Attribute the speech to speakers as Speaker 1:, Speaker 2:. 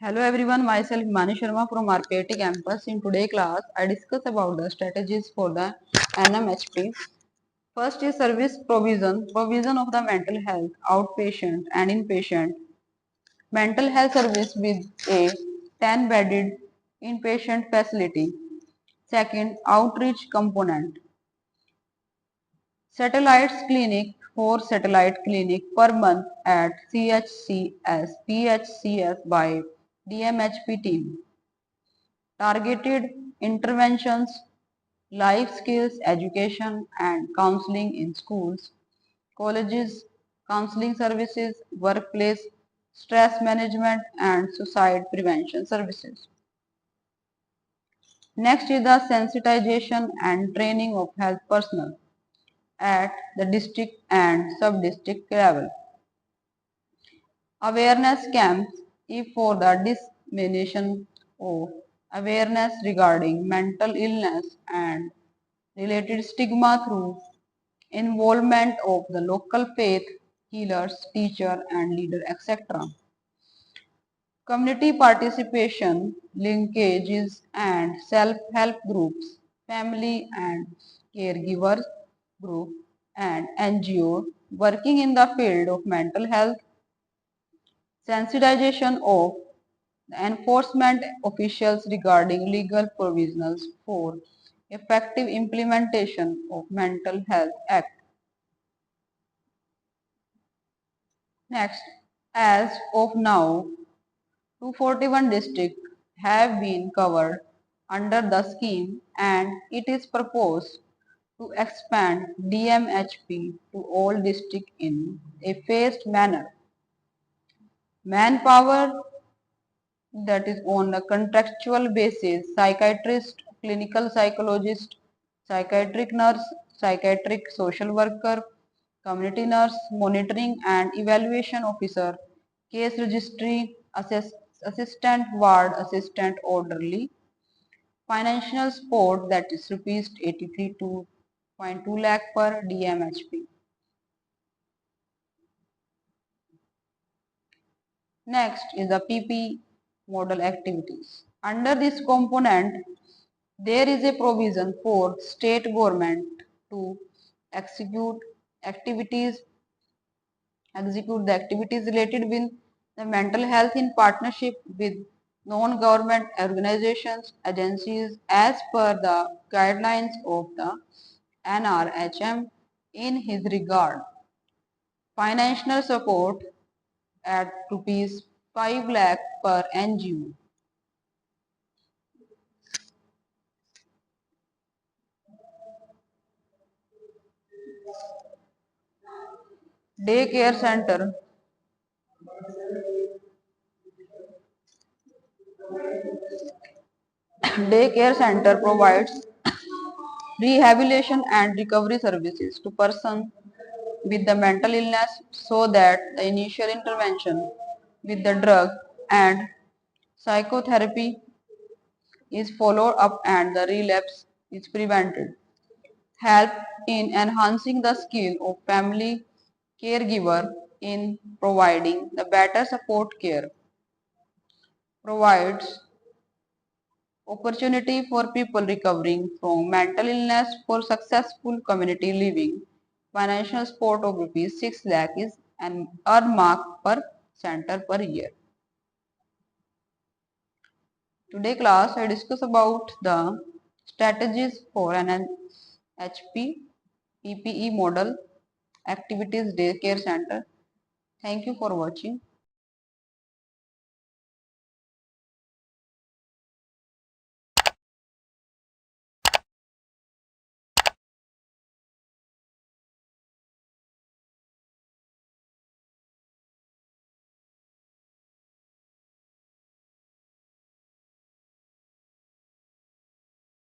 Speaker 1: Hello everyone, myself Himani Sharma from RPIT campus. In today's class, I discuss about the strategies for the NMHP. First is service provision of the mental health, outpatient and inpatient mental health service with a 10-bedded inpatient facility. Second, outreach component. Satellites clinic, 4 satellite clinic per month at CHCS, PHCS by DMHP team. Targeted interventions, life skills education and counseling in schools, colleges, counseling services, workplace, stress management and suicide prevention services. Next is the sensitization and training of health personnel at the district and sub-district level. Awareness camps if for the dissemination of awareness regarding mental illness and related stigma through involvement of the local faith healers, teacher and leader, etc. Community participation, linkages and self-help groups, family and caregivers group and NGO working in the field of mental health, sensitization of the enforcement officials regarding legal provisionals for effective implementation of Mental Health Act. Next, as of now, 241 districts have been covered under the scheme and it is proposed to expand DMHP to all districts in a phased manner. Manpower, that is on a contractual basis, psychiatrist, clinical psychologist, psychiatric nurse, psychiatric social worker, community nurse, monitoring and evaluation officer, case registry, assistant ward, assistant orderly, financial support, that is rupees 83.2 lakh per DMHP. Next is the PP model activities. Under this component, there is a provision for state government to execute activities execute the activities related with the mental health in partnership with non-government organizations, agencies as per the guidelines of the NRHM in his regard. Financial support at rupees 5 lakh per NGO. Day care center. Day care center provides rehabilitation and recovery services to persons with the mental illness so that the initial intervention with the drug and psychotherapy is followed up and the relapse is prevented. Help in enhancing the skill of family caregiver in providing the better support care. Provides opportunity for people recovering from mental illness for successful community living. Financial support of rupees 6 lakh is an earmark per center per year. Today class I discuss about the strategies for an HP PPE model activities day care center. Thank you for watching.